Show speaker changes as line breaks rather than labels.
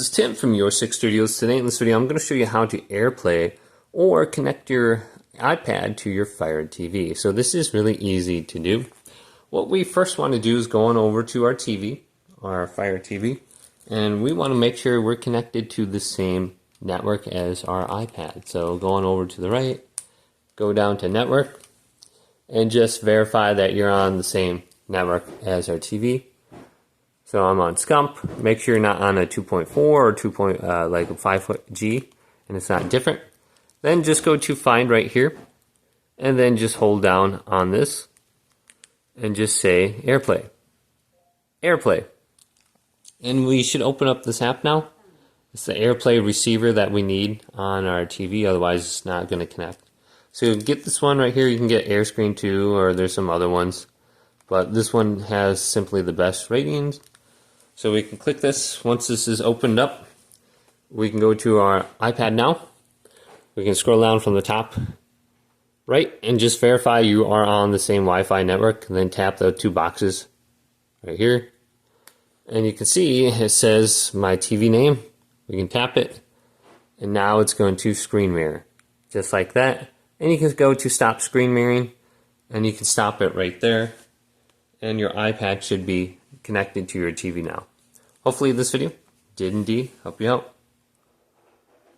This is Tim from Your Six Studios. Today in this video I'm going to show you how to AirPlay or connect your iPad to your Fire TV. So this is really easy to do. What we first want to do is go on over to our TV, our Fire TV, and we want to make sure we're connected to the same network as our iPad. So go on over to the right, go down to network, and just verify that you're on the same network as our TV. So I'm on Scump. Make sure you're not on a 2.4 or like a 5G, and it's not different. Then just go to Find right here, and then just hold down on this, and just say AirPlay. AirPlay. And we should open up this app now. It's the AirPlay receiver that we need on our TV, otherwise it's not going to connect. So get this one right here. You can get AirScreen too, or there's some other ones. But this one has simply the best ratings. So we can click this. Once this is opened up, we can go to our iPad now. We can scroll down from the top right and just verify you are on the same Wi-Fi network, and then tap the two boxes right here. And you can see it says my TV name. We can tap it, and now it's going to screen mirror, just like that. And you can go to stop screen mirroring, and you can stop it right there. And your iPad should be connected to your TV now. Hopefully this video did indeed help you out.